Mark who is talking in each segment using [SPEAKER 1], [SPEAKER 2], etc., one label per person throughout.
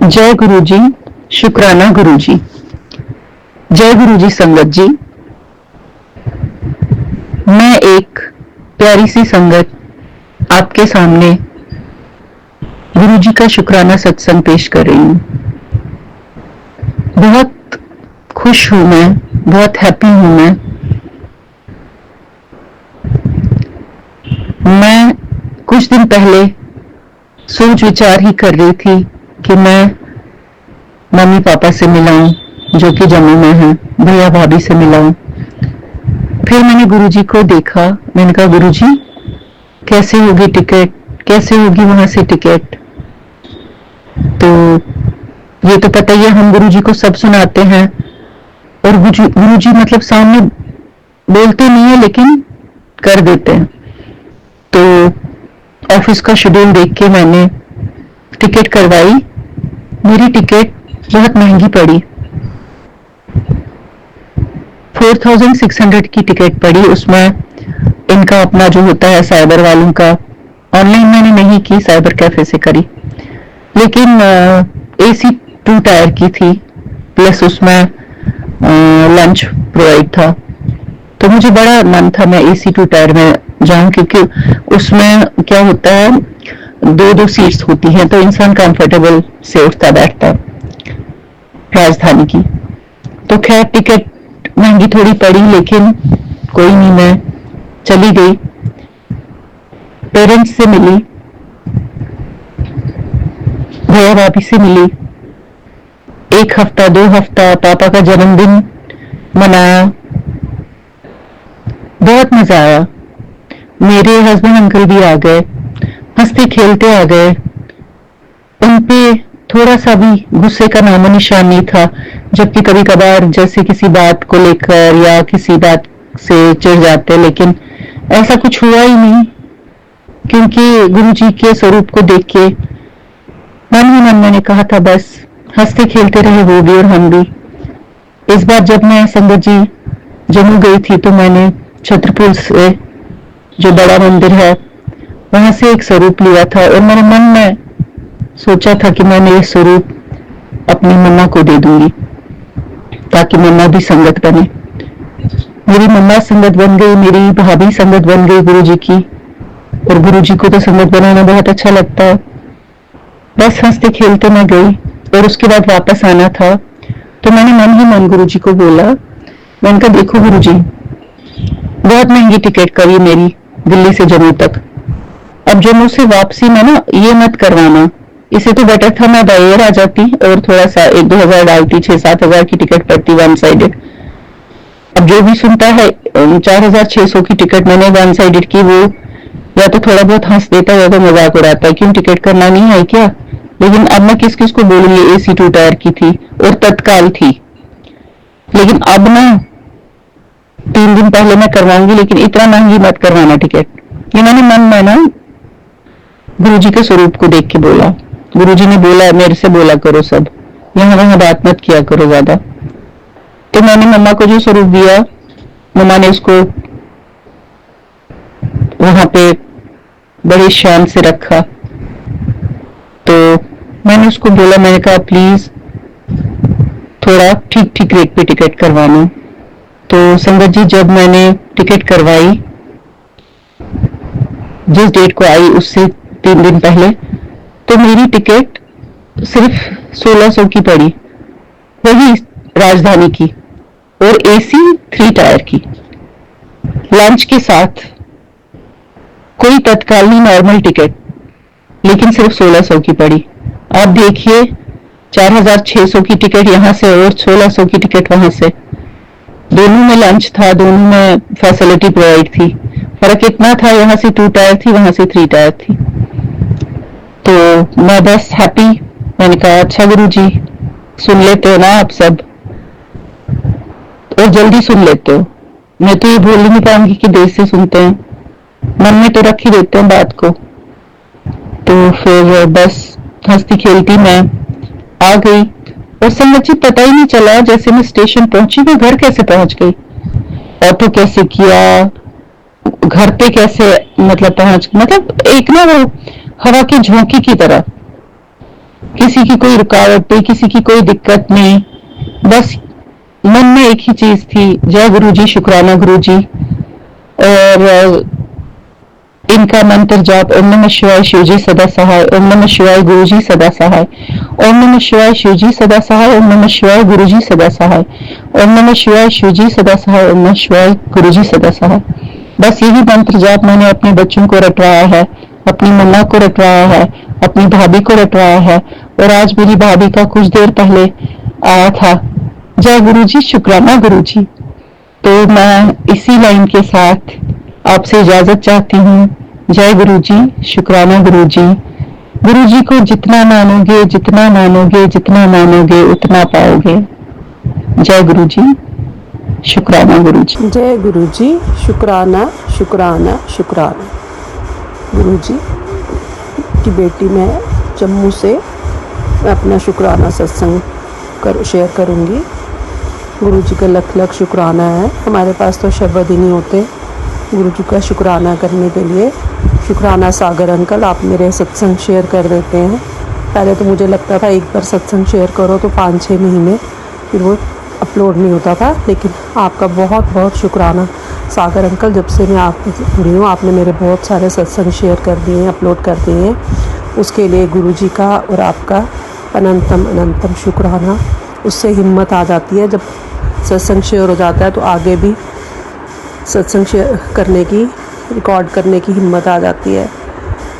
[SPEAKER 1] जय गुरु जी। शुक्राना गुरु जी। जय गुरु जी। संगत जी, मैं एक प्यारी सी संगत आपके सामने गुरु जी का शुक्राना सत्संग पेश कर रही हूँ। बहुत खुश हूँ मैं, बहुत हैप्पी हूँ मैं कुछ दिन पहले सोच विचार ही कर रही थी कि मैं मम्मी पापा से मिलाऊं जो कि जम्मू में हैं, भैया भाभी से मिलाऊं। फिर मैंने गुरुजी को देखा। मैंने कहा गुरुजी कैसे होगी टिकट, कैसे होगी वहां से टिकट। तो ये तो पता ही है, हम गुरुजी को सब सुनाते हैं और गुरुजी मतलब सामने बोलते नहीं है लेकिन कर देते हैं। तो ऑफिस का शेड्यूल देख के मैंने टिकट करवाई। मेरी टिकट बहुत महंगी पड़ी, 4600 की टिकट पड़ी। उसमें इनका अपना जो होता है साइबर वालों का, ऑनलाइन मैंने नहीं की, साइबर कैफे से करी, लेकिन AC 2 टायर की थी, प्लस उसमें लंच प्रोवाइड था। तो मुझे बड़ा मन था मैं AC 2 टायर में जाऊं, क्योंकि उसमें क्या होता है, दो सीट्स होती हैं तो इंसान कंफर्टेबल से उठता बैठता राजधानी की। तो खैर टिकट महंगी थोड़ी पड़ी, लेकिन कोई नहीं, मैं चली गई। पेरेंट्स से मिली, भैया भाभी से मिली। 1 हफ्ता 2 हफ्ता पापा का जन्मदिन मनाया, बहुत मजा आया। मेरे हस्बैंड अंकल भी आ गए, हंसते खेलते आ गए। उनपे थोड़ा सा भी गुस्से का नामो निशान नहीं था, जबकि कभी कभार जैसे किसी बात को लेकर या किसी बात से चिढ़ जाते, लेकिन ऐसा कुछ हुआ ही नहीं, क्योंकि गुरुजी के स्वरूप को देख के मन ही मन मैंने कहा था बस हंसते खेलते रहे वो भी और हम भी। इस बार जब मैं संगत जी जम्मू गई थी तो मैंने छत्रपुर से जो बड़ा मंदिर है वहां से एक स्वरूप लिया था, और मैंने मन में सोचा था कि मैंने ये स्वरूप अपनी मम्मा को दे दूंगी ताकि मम्मा भी संगत बने। मेरी मम्मा संगत बन गई, मेरी भाभी संगत बन गई गुरुजी की, और गुरुजी को तो संगत बनाना बहुत अच्छा लगता है। बस हंसते खेलते मैं गई, और उसके बाद वापस आना था तो मैंने मन ही मन गुरुजी को बोला, मैंने कहा देखो गुरुजी, बहुत महंगी टिकट करी मेरी दिल्ली से जम्मू तक। अब जम्मू से वापसी में ना ये मत करवाना, इसे तो बेटर था मैं बाय एयर आ जाती और थोड़ा सा 1-2 हजार डालती, 6-7 हजार की टिकट पड़ती वन साइडेड। अब जो भी सुनता है 4600 की टिकट मैंने वन साइडेड की, वो या तो थोड़ा बहुत हंस देता है या तो मजाक उड़ाता है, क्यों टिकट करना नहीं है क्या। लेकिन अब मैं किस किस को बोलूंगी, AC 2 टायर की थी और तत्काल थी। लेकिन अब ना 3 दिन पहले मैं करवाऊंगी, लेकिन इतना महंगी मत करवाना टिकट। ये मैंने मन में ना गुरुजी के स्वरूप को देख के बोला। गुरुजी ने बोला, मेरे से बोला करो सब, यहाँ वहां बात मत किया करो ज्यादा। तो मैंने मम्मा को जो स्वरूप दिया, मम्मा ने उसको वहां पे बड़े शान से रखा। तो मैंने उसको बोला, मैंने कहा प्लीज थोड़ा ठीक ठीक रेट पे टिकट करवाना। तो संगत जी जब मैंने टिकट करवाई, जिस डेट को आई उससे 3 दिन पहले, तो मेरी टिकट सिर्फ 1600 की पड़ी, वही राजधानी की, और AC 3 टायर की, लंच के साथ। कोई तत्काल नहीं, नॉर्मल टिकट, लेकिन सिर्फ 1600 की पड़ी। आप देखिए 4600 की टिकट यहाँ से और 1600 की टिकट वहां से, दोनों में लंच था, दोनों में फैसिलिटी प्रोवाइड थी। फर्क इतना था, यहाँ से 2 टायर थी, वहां से 3 टायर थी। तो मैं बस हैप्पी। मैंने कहा अच्छा गुरुजी सुन लेते हो ना आप सब, और जल्दी सुन लेते हो। मैं तो ये बोल नहीं पाऊंगी कि देर से सुनते हैं, मन में तो रख ही देते हैं बात को। तो फिर बस हंसती खेलती मैं आ गई, और संगत जी पता ही नहीं चला, जैसे मैं स्टेशन पहुंची मैं घर कैसे पहुंच गई, ऑटो कैसे किया, घर पे कैसे मतलब पहुंच, मतलब एक ना वो हवा की झोंकी की तरह। किसी की कोई रुकावट नहीं, किसी की कोई दिक्कत नहीं, बस मन में एक ही चीज थी, जय गुरु जी, शुक्राना गुरु जी। और इनका मंत्र जाप ओम नमः शिवाय शिव जी सदा सहाय, ओम नमः शिवाय गुरु जी सदा सहाय, ओम नमः शिवाय शिव जी सदा सहाय, ओम नमः शिवाय गुरु जी सदा सहाय, ओम नमः शिवाय शिव जी सदा सहाय, ओम नमः शिवाय गुरु जी सदा सहाय। बस यही मंत्र जाप मैंने अपने बच्चों को रटवाया है, अपनी मम्मा को रटवाया है, अपनी भाभी को रटवाया है। और आज मेरी भाभी का कुछ देर पहले आया था, जय गुरु जी, शुक्राना गुरु जी। तो मैं इसी लाइन के साथ आपसे इजाजत चाहती हूँ। जय गुरु जी, शुक्राना गुरु जी। गुरु जी को जितना मानोगे, जितना मानोगे, जितना मानोगे, उतना पाओगे। जय गुरु जी, शुक्राना गुरु जी।
[SPEAKER 2] जय गुरु जी, शुक्राना शुक्राना शुक्राना। गुरु जी की बेटी मैं जम्मू से मैं अपना शुक्राना सत्संग शेयर करूँगी। गुरु जी का लख लख शुक्राना है। हमारे पास तो शब्द ही नहीं होते गुरु जी का शुक्राना करने के लिए। शुक्राना सागर अंकल, आप मेरे सत्संग शेयर कर देते हैं। पहले तो मुझे लगता था एक बार सत्संग शेयर करो तो 5-6 महीने फिर वो अपलोड नहीं होता था, लेकिन आपका बहुत बहुत शुक्राना सागर अंकल। जब से मैं आपसे जुड़ी हूँ आपने मेरे बहुत सारे सत्संग शेयर कर दिए हैं, अपलोड कर दिए हैं। उसके लिए गुरु जी का और आपका अनंतम अनंतम शुक्राना। उससे हिम्मत आ जाती है, जब सत्संग शेयर हो जाता है तो आगे भी सत्संग शेयर करने की, रिकॉर्ड करने की हिम्मत आ जाती है।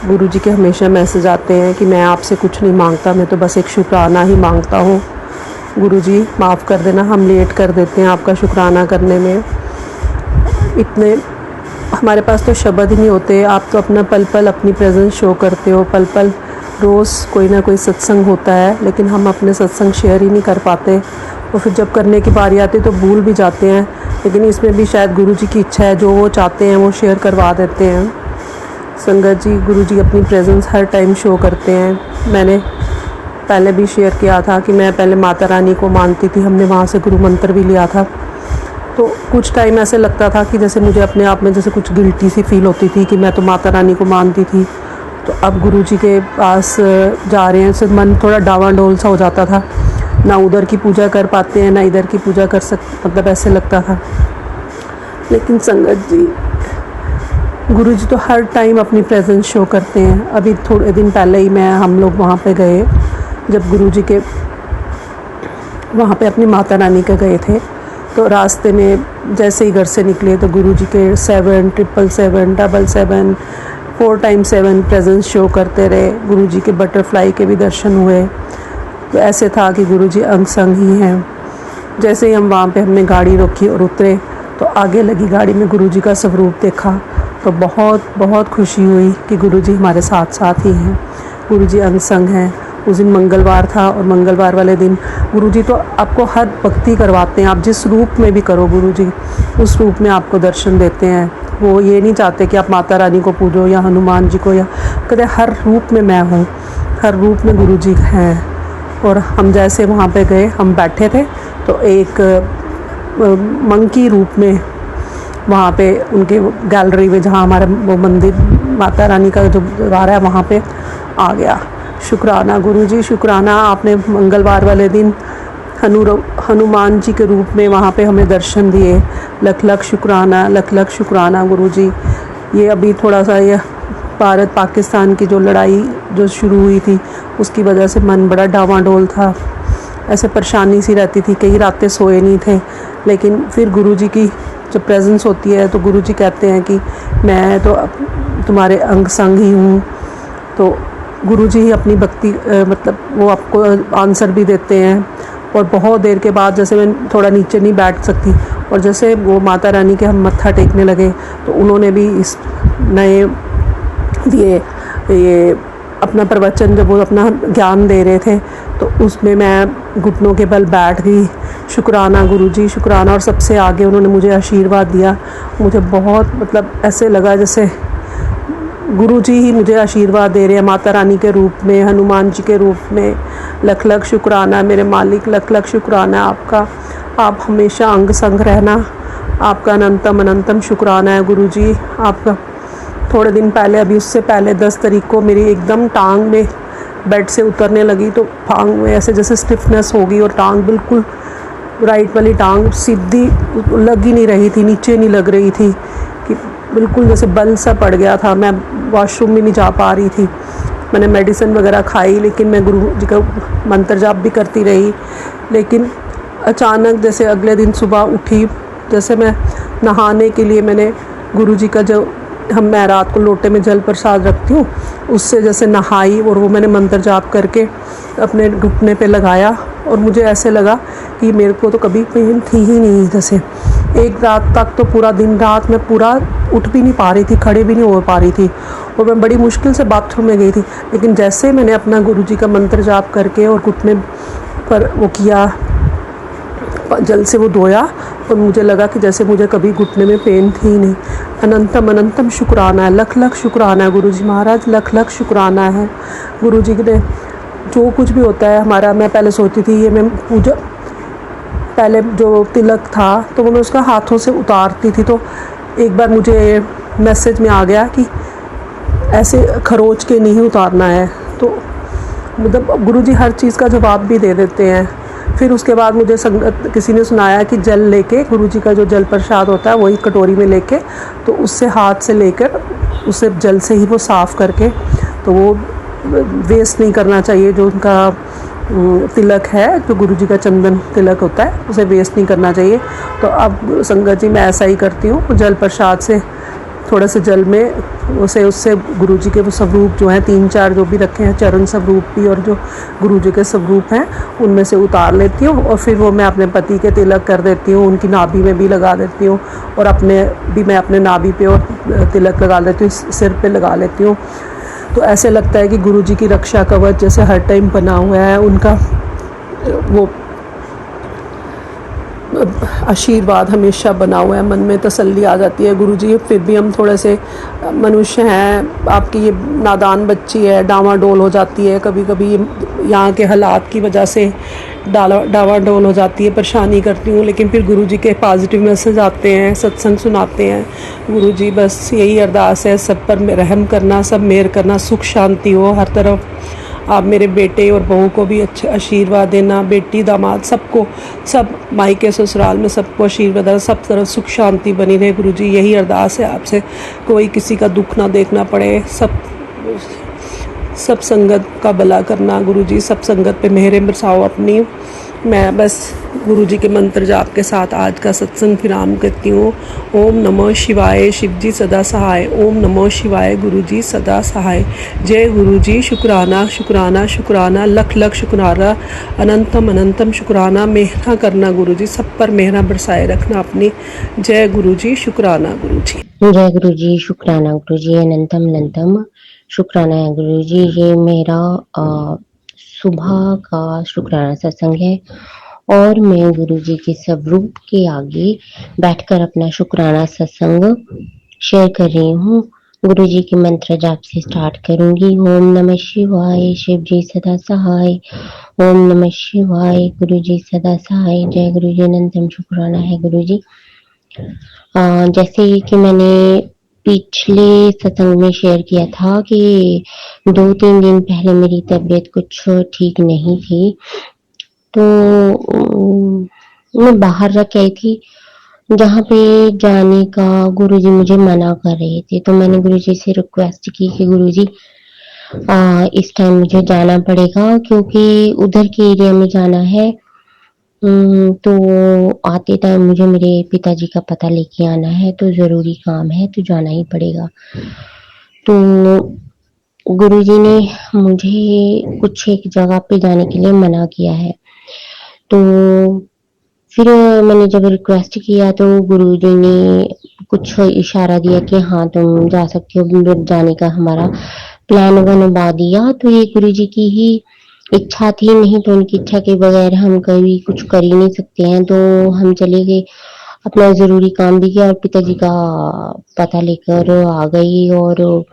[SPEAKER 2] गुरु जी के हमेशा मैसेज आते हैं कि मैं आपसे कुछ नहीं मांगता, मैं तो बस एक शुक्राना ही मांगता हूँ। गुरु जी माफ़ कर देना, हम लेट कर देते हैं आपका शुक्राना करने में। इतने हमारे पास तो शब्द ही नहीं होते। आप तो अपना पल पल अपनी प्रेजेंस शो करते हो, पल पल रोज़ कोई ना कोई सत्संग होता है, लेकिन हम अपने सत्संग शेयर ही नहीं कर पाते। और फिर जब करने की बारी आती है तो भूल भी जाते हैं। लेकिन इसमें भी शायद गुरु जी की इच्छा है, जो वो चाहते हैं वो शेयर करवा देते हैं। संगत जी, गुरु जी अपनी प्रेजेंस हर टाइम शो करते हैं। मैंने पहले भी शेयर किया था कि मैं पहले माता रानी को मानती थी, हमने वहाँ से गुरु मंत्र भी लिया था। तो कुछ टाइम ऐसे लगता था कि जैसे मुझे अपने आप में जैसे कुछ गिल्टी सी फील होती थी कि मैं तो माता रानी को मानती थी। तो अब गुरु जी के पास जा रहे हैं, सिर्फ मन थोड़ा डावाडोल सा हो जाता था, ना उधर की पूजा कर पाते हैं ना इधर की पूजा कर मतलब ऐसे लगता था। लेकिन संगत जी, गुरु जी तो हर टाइम अपनी प्रेजेंस शो करते हैं। अभी थोड़े दिन पहले ही हम लोग वहाँ पे गए, जब गुरु जी के वहाँ पे अपनी माता रानी के गए थे। तो रास्ते में जैसे ही घर से निकले तो गुरु जी के 7 777 777 4 times 7 प्रेजेंस शो करते रहे। गुरु जी के बटरफ्लाई के भी दर्शन हुए। तो ऐसे था कि गुरु जी अंग संग ही हैं। जैसे ही हम वहाँ पे हमने गाड़ी रोकी और उतरे तो आगे लगी गाड़ी में गुरु जी का स्वरूप देखा, तो बहुत बहुत खुशी हुई कि गुरु जी हमारे साथ साथ ही हैं, गुरु जी अंग संग हैं। उस दिन मंगलवार था और मंगलवार वाले दिन गुरु जी तो आपको हर भक्ति करवाते हैं। आप जिस रूप में भी करो गुरु जी उस रूप में आपको दर्शन देते हैं। वो ये नहीं चाहते कि आप माता रानी को पूजो या हनुमान जी को, या कहते हर रूप में मैं हूँ, हर रूप में गुरु जी हैं। और हम जैसे वहाँ पे गए, हम बैठे थे तो एक मंकी रूप में वहाँ पे उनके गैलरी में, जहाँ हमारा वो मंदिर माता रानी का जो द्वार है वहाँ पे आ गया। शुक्राना गुरु जी, शुक्राना। आपने मंगलवार वाले दिन हनुमान जी के रूप में वहाँ पे हमें दर्शन दिए। लख लख शुक्राना, लख लख शुक्राना गुरु जी। ये अभी थोड़ा सा ये भारत पाकिस्तान की जो लड़ाई जो शुरू हुई थी उसकी वजह से मन बड़ा डावाडोल था, ऐसे परेशानी सी रहती थी, कई रातें सोए नहीं थे। लेकिन फिर गुरु जी की जब प्रेजेंस होती है तो गुरु जी कहते हैं कि मैं तो तुम्हारे अंग संग ही हूँ। तो गुरु जी ही अपनी भक्ति मतलब वो आपको आंसर भी देते हैं। और बहुत देर के बाद जैसे मैं थोड़ा नीचे नहीं बैठ सकती, और जैसे वो माता रानी के हम मत्था टेकने लगे तो उन्होंने भी इस नए ये अपना प्रवचन, जब वो अपना ज्ञान दे रहे थे तो उसमें मैं घुटनों के बल बैठ गई। शुक्राना गुरु जी, शुक्राना। और सबसे आगे उन्होंने मुझे आशीर्वाद दिया। मुझे बहुत मतलब ऐसे लगा जैसे गुरु जी ही मुझे आशीर्वाद दे रहे हैं माता रानी के रूप में, हनुमान जी के रूप में। लख लख शुक्राना मेरे मालिक, लख लख शुक्राना आपका। आप हमेशा अंग संग रहना, आपका अनंतम अनंतम शुक्राना है गुरु जी आपका। थोड़े दिन पहले, अभी उससे पहले 10 तारीख को मेरी एकदम टांग में बेड से उतरने लगी तो टांग में ऐसे जैसे स्टिफनेस हो गई और टांग बिल्कुल राइट वाली टांग सीधी लग ही नहीं रही थी, नीचे नहीं लग रही थी, कि बिल्कुल जैसे बल सा पड़ गया था। मैं वॉशरूम भी नहीं जा पा रही थी। मैंने मेडिसिन वगैरह खाई, लेकिन मैं गुरु जी का मंत्र जाप भी करती रही। लेकिन अचानक जैसे अगले दिन सुबह उठी, जैसे मैं नहाने के लिए मैंने गुरु जी का जो मैं रात को लोटे में जल प्रसाद रखती हूँ, उससे जैसे नहाई और वो मैंने मंत्र जाप करके अपने घुटने पे लगाया, और मुझे ऐसे लगा कि मेरे को तो कभी पेन थी ही नहीं। जैसे एक रात तक तो पूरा दिन रात मैं पूरा उठ भी नहीं पा रही थी, खड़े भी नहीं हो पा रही थी, और मैं बड़ी मुश्किल से बाथरूम में गई थी। लेकिन जैसे मैंने अपना गुरु जी का मंत्र जाप करके और घुटने पर वो किया, जल से वो धोया, और मुझे लगा कि जैसे मुझे कभी घुटने में पेन थी नहीं। अनंतम अनंतम शुक्राना है, लख लख शुक्राना है गुरु जी महाराज, लख लख शुक्राना है गुरु जी ने। जो कुछ भी होता है हमारा, मैं पहले सोचती थी ये मैं पूजा, पहले जो तिलक था तो वो मैं उसका हाथों से उतारती थी, तो एक बार मुझे मैसेज में आ गया कि ऐसे खरोच के नहीं उतारना है। तो मतलब गुरु जी हर चीज़ का जवाब भी दे देते हैं। फिर उसके बाद मुझे संगत किसी ने सुनाया कि जल लेके, गुरु जी का जो जल प्रसाद होता है वही कटोरी में लेके, तो उससे हाथ से लेकर उसे जल से ही वो साफ़ करके, तो वो वेस्ट नहीं करना चाहिए। जो उनका तिलक है, जो गुरु जी का चंदन तिलक होता है, उसे वेस्ट नहीं करना चाहिए। तो अब संगत जी मैं ऐसा ही करती हूँ, जल प्रसाद से थोड़े से जल में उससे गुरु जी के वो स्वरूप जो हैं 3-4 जो भी रखे हैं, चरण स्वरूप भी और जो गुरु जी के स्वरूप हैं, उनमें से उतार लेती हूँ, और फिर वो मैं अपने पति के तिलक कर देती हूँ, उनकी नाभि में भी लगा देती हूँ, और अपने भी मैं अपने नाभि पे और तिलक लगा लेती हूँ, सिर पे लगा लेती हूँ। तो ऐसे लगता है कि गुरु जी की रक्षा कवच जैसे हर टाइम बना हुआ है, उनका वो आशीर्वाद हमेशा बना हुआ है, मन में तसल्ली आ जाती है। गुरु जी फिर भी हम थोड़े से मनुष्य हैं, आपकी ये नादान बच्ची है, डावाडोल हो जाती है, कभी कभी यहाँ के हालात की वजह से डावाडोल हो जाती है, परेशानी करती हूँ। लेकिन फिर गुरु जी के पॉजिटिव मैसेज आते हैं, सत्संग सुनाते हैं। गुरु जी बस यही अरदास है, सब पर रहम करना, सब मेहर करना, सुख शांति हो हर तरफ। आप मेरे बेटे और बहू को भी अच्छा आशीर्वाद देना, बेटी दामाद सबको, सब मायके ससुराल में सबको आशीर्वाद देना, सब तरफ सुख शांति बनी रहे। गुरु जी यही अरदास है आपसे, कोई किसी का दुख ना देखना पड़े, सब संगत का भला करना। गुरु जी सब संगत पे मेहरें बरसाओ अपनी। मैं बस गुरु जी के मंत्र जाप के साथ आज का सत्संग विराम करती हूँ। ओम नमः शिवाय, शिव जी सदा सहाय। ओम नमः शिवाय, गुरु जी सदा सहाय। जय गुरु जी, शुक्राना शुक्राना शुक्राना, लख लख शुक्राना, अनंतम अनंतम शुक्राना। मेहरा करना गुरु जी, सब पर मेहरा बरसाए रखना अपनी। जय गुरु जी, शुक्राना गुरु जी।
[SPEAKER 3] जय गुरु जी, शुक्राना गुरु जी, अनंतम अनंतम शुक्राना है गुरु जी। ये मेरा सुबह का शुक्राना सत्संग है, और मैं गुरु जी के स्वरूप के आगे बैठकर अपना शुक्राना सत्संग शेयर कर रही हूँ। गुरु जी के मंत्र जाप से स्टार्ट करूंगी। ओम नमः शिवाय, शिव जी सदा सहाय। ओम नमः शिवाय, गुरु जी सदा सहाय। जय गुरु जी, अनंतम शुक्राना है गुरु जी। जैसे कि मैंने पिछले सत्संग में शेयर किया था कि 2-3 दिन पहले मेरी तबीयत कुछ ठीक नहीं थी, तो मैं बाहर रख आई थी, जहाँ पे जाने का गुरुजी मुझे मना कर रहे थे। तो मैंने गुरुजी से रिक्वेस्ट की कि गुरुजी इस टाइम मुझे जाना पड़ेगा, क्योंकि उधर के एरिया में जाना है। तो आते टाइम मुझे मेरे पिताजी का पता लेके आना है, तो जरूरी काम है, तो जाना ही पड़ेगा। तो गुरुजी ने मुझे कुछ एक जगह पे जाने के लिए मना किया है। तो फिर मैंने जब रिक्वेस्ट किया तो गुरुजी ने कुछ इशारा दिया कि हाँ तुम जा सकते हो, जाने का हमारा प्लान बना दिया। तो ये गुरुजी की ही इच्छा थी, नहीं तो उनकी इच्छा के बगैर हम कभी कुछ कर ही नहीं सकते हैं। तो हम चले गए, अपना जरूरी काम भी किया और पिताजी का पता लेकर आ गई। और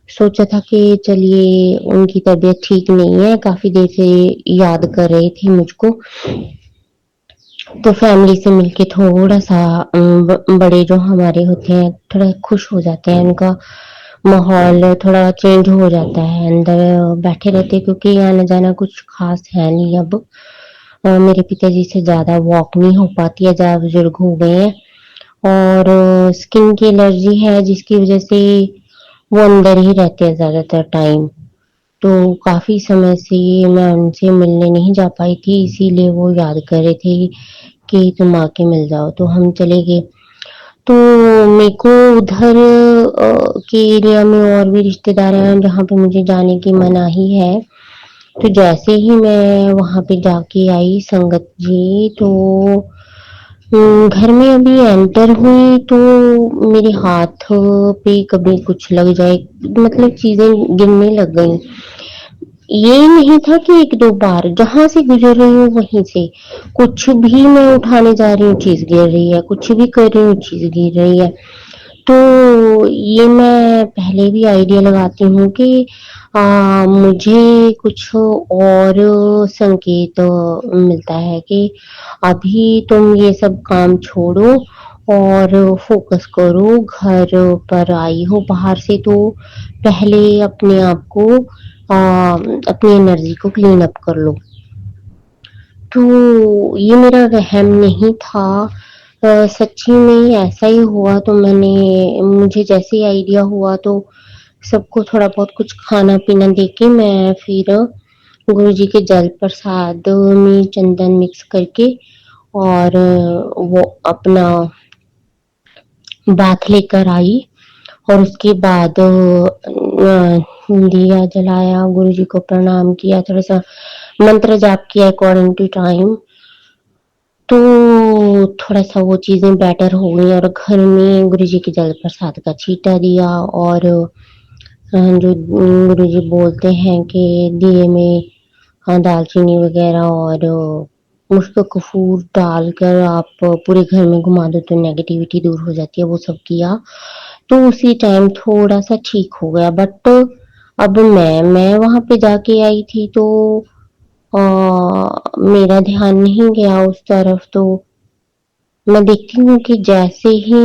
[SPEAKER 3] सोचा था कि चलिए उनकी तबीयत ठीक नहीं है, काफी देर से याद कर रहे थे मुझको, तो फैमिली से मिलके थोड़ा सा बड़े जो हमारे होते हैं थोड़ा खुश हो जाते हैं, उनका माहौल थोड़ा चेंज हो जाता है, अंदर बैठे रहते, क्योंकि आना जाना कुछ खास है नहीं अब। मेरे पिताजी से ज़्यादा वॉक नहीं हो पाती है, ज़्यादा बुजुर्ग हो गए हैं, और स्किन की एलर्जी है जिसकी वजह से वो अंदर ही रहते हैं ज़्यादातर टाइम। तो काफ़ी समय से मैं उनसे मिलने नहीं जा पाई थी, इसीलिए वो याद कर रहे थे कि तुम आके मिल जाओ, तो हम चले गए। तो मेरे को उधर के एरिया में और भी रिश्तेदार हैं जहाँ पे मुझे जाने की मनाही है। तो जैसे ही मैं वहां पे जाके आई संगत जी, तो घर में अभी एंटर हुई तो मेरे हाथ पे कभी कुछ लग जाए, मतलब चीजें गिरने लग गई। ये नहीं था कि एक दो बार, जहां से गुजर रही हूँ वहीं से कुछ भी मैं उठाने जा रही हूँ चीज गिर रही है, कुछ भी कर रही हूँ चीज गिर रही है। तो ये मैं पहले भी आइडिया लगाती हूँ कि मुझे कुछ और संकेत मिलता है कि अभी तुम ये सब काम छोड़ो और फोकस करो। घर पर आई हो बाहर से, तो पहले अपने आप को अपनी एनर्जी को क्लीन अप कर लो। तो ये मेरा वहम नहीं था, सच्ची में ऐसा ही हुआ। तो मुझे जैसे ही आइडिया हुआ तो सबको थोड़ा बहुत कुछ खाना पीना देके मैं फिर गुरु जी के जल प्रसाद में चंदन मिक्स करके और वो अपना बाथ लेकर आई, और उसके बाद दिया जलाया, गुरु जी को प्रणाम किया, थोड़ा सा मंत्र जाप किया अकॉर्डिंग टू टाइम। तो थोड़ा सा वो चीजें बेटर हो गई, और घर में गुरु जी के जल प्रसाद का छींटा दिया, और जो गुरु जी बोलते हैं कि दिए में दालचीनी वगैरह और मुश्क कपूर डालकर आप पूरे घर में घुमा दो तो नेगेटिविटी दूर हो जाती है, वो सब किया। तो उसी टाइम थोड़ा सा ठीक हो गया। बट अब मैं वहां पे जाके आई थी, तो मेरा ध्यान नहीं गया उस तरफ। तो मैं देखती हूँ कि जैसे ही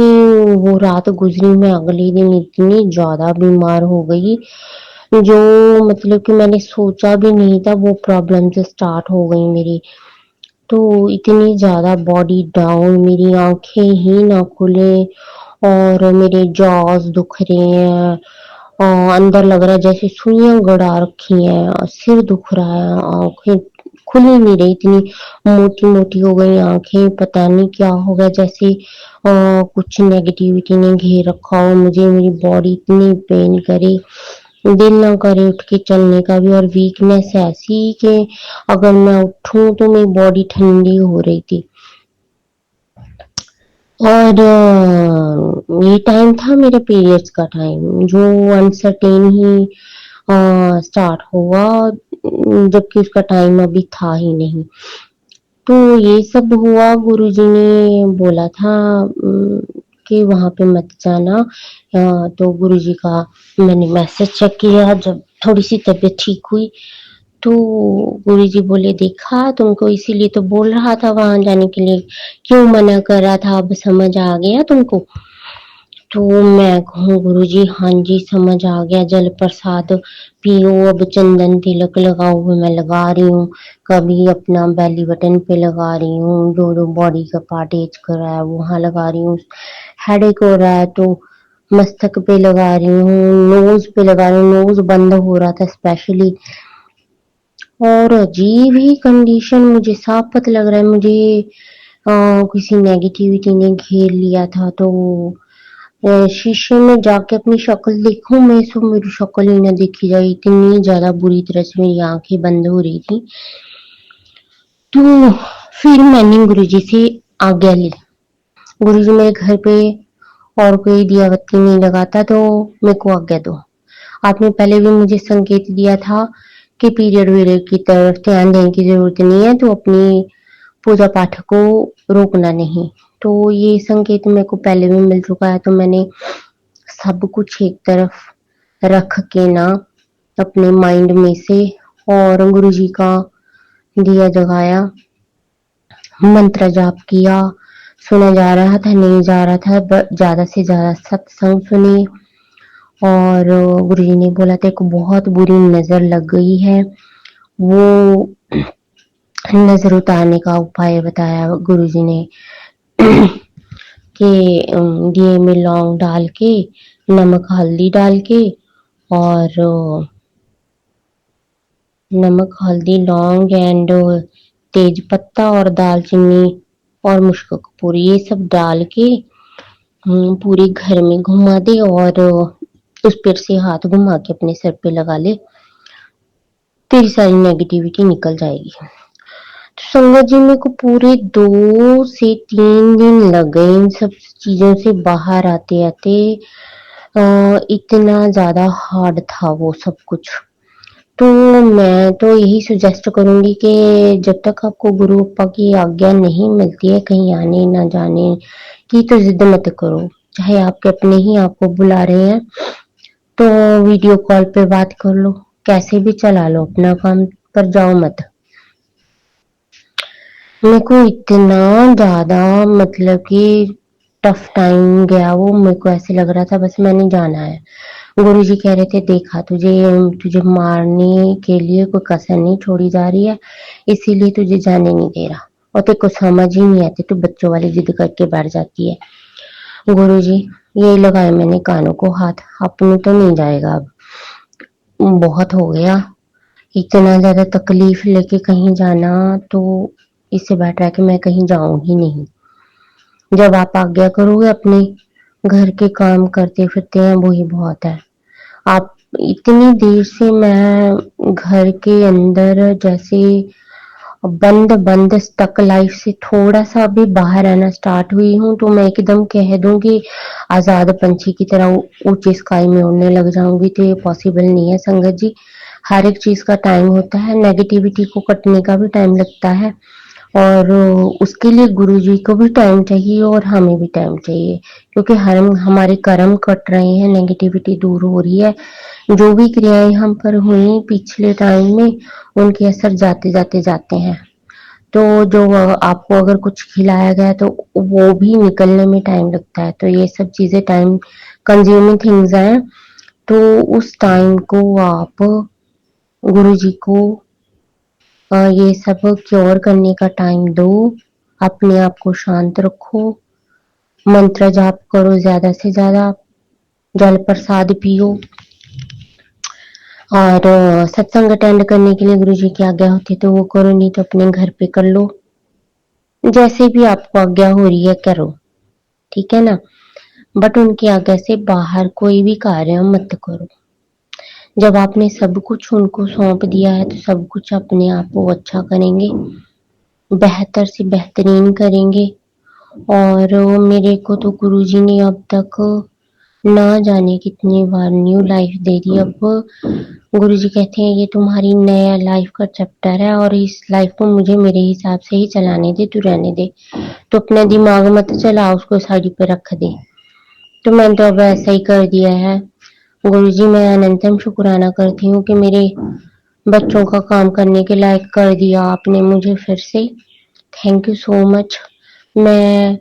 [SPEAKER 3] वो रात गुजरी, मैं अगले दिन इतनी ज्यादा बीमार हो गई, जो मतलब कि मैंने सोचा भी नहीं था वो प्रॉब्लम से स्टार्ट हो गई मेरी। तो इतनी ज्यादा बॉडी डाउन, मेरी आंखें ही ना खुले, और मेरे जॉज दुख रहे हैं, अंदर लग रहा है जैसे सुइयां गड़ा रखी हैं, सिर दुख रहा है, आंखें खुल ही नहीं रही, इतनी मोटी मोटी हो गई आंखें। पता नहीं क्या हो गया, जैसे कुछ नेगेटिविटी ने घेर रखा हो मुझे। मेरी बॉडी इतनी पेन करे, दिल ना करे उठ के चलने का भी, और वीकनेस ऐसी कि अगर मैं उठूं तो मेरी बॉडी ठंडी हो रही थी। और ये टाइम था मेरे पीरियड्स का टाइम, जो अनसर्टेन ही स्टार्ट हुआ, जबकि उसका टाइम अभी था ही नहीं। तो ये सब हुआ, गुरुजी ने बोला था कि वहां पे मत जाना। तो गुरुजी का मैंने मैसेज चेक किया जब थोड़ी सी तबीयत ठीक हुई, तो गुरुजी बोले देखा तुमको इसीलिए तो बोल रहा था वहां जाने के लिए, क्यों मना कर रहा था, अब समझ आ गया तुमको। तो मैं कहूँ गुरुजी हाँ जी समझ आ गया, जल प्रसाद पियो, अब चंदन तिलक लगाओ, वो मैं लगा रही हूँ, कभी अपना बेली बटन पे लगा रही हूँ, जो जो बॉडी का पार्ट एज कर रहा है वहां लगा रही हूँ, हेडेक हो रहा है तो मस्तक पे लगा रही हूँ, नोज पे लगा रही हूँ, नोज बंद हो रहा था स्पेशली। और अजीब ही कंडीशन, मुझे साफ पता लग रहा है मुझे किसी नेगेटिविटी ने घेर लिया था। तो शीशे में जाके अपनी शक्ल देखूं मैं, सो मेरी शक्ल ही ना देखी जाए, इतनी ज्यादा बुरी तरह से मेरी आंखें बंद हो रही थी। तो फिर मैंने गुरुजी से आज्ञा ली, गुरुजी मेरे घर पे और कोई दिया बत्ती नहीं लगाता, तो मेरे को आज्ञा दो। आपने पहले भी मुझे संकेत दिया था कि पीरियड वीरियड की तरफ ध्यान देने की जरूरत नहीं है, तो अपनी पूजा पाठ को रोकना नहीं। तो ये संकेत मेरे को पहले भी मिल चुका है, तो मैंने सब कुछ एक तरफ रख के ना अपने माइंड में से और गुरु जी का दिया जगाया, मंत्र जाप किया, सुना जा रहा था नहीं जा रहा था, ज्यादा से ज्यादा सत्संग सुनी, और गुरुजी ने बोला था एक बहुत बुरी नजर लग गई है, वो नजर उतारने का उपाय बताया गुरुजी ने कि दिए में लौंग डाल के, नमक हल्दी डाल के, और नमक हल्दी लौंग एंड तेज पत्ता और दालचीनी और मुश्क कपूर ये सब डाल के पूरे घर में घुमा दे और उस पर से हाथ घुमा के अपने सर पे लगा ले, तेरी सारी नेगेटिविटी निकल जाएगी। तो संगत जी मेरे को पूरे 2 से 3 दिन लग गए इन सब चीजों से बाहर आते आते। इतना ज्यादा हार्ड था वो सब कुछ। तो मैं तो यही सजेस्ट करूंगी कि जब तक आपको गुरु अप्पा की आज्ञा नहीं मिलती है कहीं आने ना जाने की, तो जिद मत करो। चाहे आपके अपने ही आपको बुला रहे हैं तो वीडियो कॉल पे बात कर लो, कैसे भी चला लो अपना काम, पर जाओ मत। मेरे को इतना ज्यादा मतलब कि टफ टाइम गया वो, मेरे को ऐसे लग रहा था बस मैंने जाना है। गुरुजी कह रहे थे देखा तुझे तुझे मारने के लिए कोई कसर नहीं छोड़ी जा रही है, इसीलिए तुझे जाने नहीं दे रहा, और तेरे को समझ ही नहीं आती, तू बच्चों वाली जिद करके बैठ जाती है। गुरुजी यही लगाए मैंने कानों को हाथ, अपने तो नहीं जाएगा अब, बहुत हो गया, इतना ज्यादा तकलीफ लेके कहीं जाना, तो इससे बेटर है कि मैं कहीं जाऊं ही नहीं। जब आप आज्ञा करोगे अपने घर के काम करते फिरते हैं वही बहुत है। आप इतनी देर से मैं घर के अंदर जैसे बंद बंद स्टक लाइफ से थोड़ा सा भी बाहर आना स्टार्ट हुई हूँ, तो मैं एकदम कह दूंगी आजाद पंछी की तरह ऊंचे स्काई में उड़ने लग जाऊंगी, तो ये पॉसिबल नहीं है संगत जी। हर एक चीज का टाइम होता है, नेगेटिविटी को कटने का भी टाइम लगता है, और उसके लिए गुरु जी को भी टाइम चाहिए और हमें भी टाइम चाहिए, क्योंकि हम हमारे कर्म कट रहे हैं, नेगेटिविटी दूर हो रही है। जो भी क्रियाएं हम पर हुई पिछले टाइम में उनके असर जाते जाते जाते हैं, तो जो आपको अगर कुछ खिलाया गया तो वो भी निकलने में टाइम लगता है, तो ये सब चीजें टाइम कंज्यूमिंग थिंग्स हैं। तो उस टाइम को आप गुरु जी को ये सब क्योर करने का टाइम दो, अपने आप को शांत रखो, मंत्र जाप करो ज्यादा से ज्यादा, जल प्रसाद पियो, और सत्संग अटेंड करने के लिए गुरु जी की आज्ञा होती है तो वो करो, नहीं तो अपने घर पे कर लो, जैसे भी आपको आज्ञा हो रही है करो, ठीक है ना। बट उनकी आज्ञा से बाहर कोई भी कार्य मत करो। जब आपने सब कुछ उनको सौंप दिया है तो सब कुछ अपने आप वो अच्छा करेंगे, बेहतर से बेहतरीन करेंगे। और मेरे को तो गुरुजी ने अब तक ना जाने कितनी बार न्यू लाइफ दे दी। अब गुरुजी कहते हैं ये तुम्हारी नया लाइफ का चैप्टर है और इस लाइफ को मुझे मेरे हिसाब से ही चलाने दे, तू रहने दे, तो अपना दिमाग मत चला, उसको साइड पे रख दे। तो मैंने तो अब ऐसा ही कर दिया है। गुरुजी मैं अनंतम शुक्राना करती हूँ कि मेरे बच्चों का काम करने के लायक कर दिया आपने मुझे फिर से। Thank you so much. मैं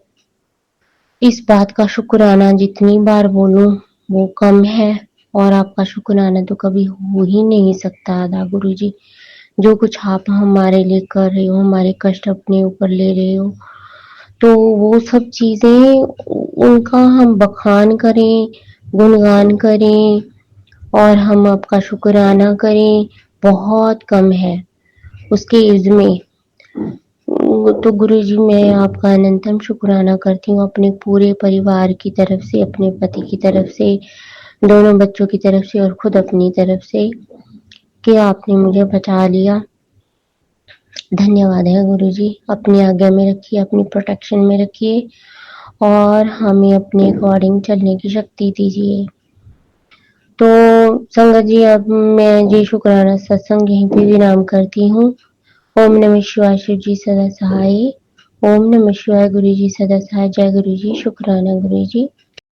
[SPEAKER 3] इस बात का शुक्राना जितनी बार बोलूं वो कम है, और आपका शुक्राना तो कभी हो ही नहीं सकता अदा गुरुजी। जो कुछ आप हमारे लिए कर रहे हो, हमारे कष्ट अपने ऊपर ले रहे हो, तो वो सब चीजें उनका हम बखान करें, गुणगान करें और हम आपका शुक्राना करें, बहुत कम है उसके इज़ में। तो गुरुजी मैं आपका अनंतम शुक्राना करती हूँ अपने पूरे परिवार की तरफ से, अपने पति की तरफ से, दोनों बच्चों की तरफ से और खुद अपनी तरफ से, कि आपने मुझे बचा लिया। धन्यवाद है गुरुजी। अपनी आज्ञा में रखिए, अपनी प्रोटेक्शन में रखिए और हमें अपने अकॉर्डिंग चलने की शक्ति दीजिए। तो संगत जी अब मैं ये शुक्राना सत्संग यहीं पे विराम करती हूँ। ओम नमः शिवाय, शिव जी सदा सहाय। ओम नमः शिवाय, गुरु जी सदा सहाय। जय गुरु जी, शुक्राना गुरु जी।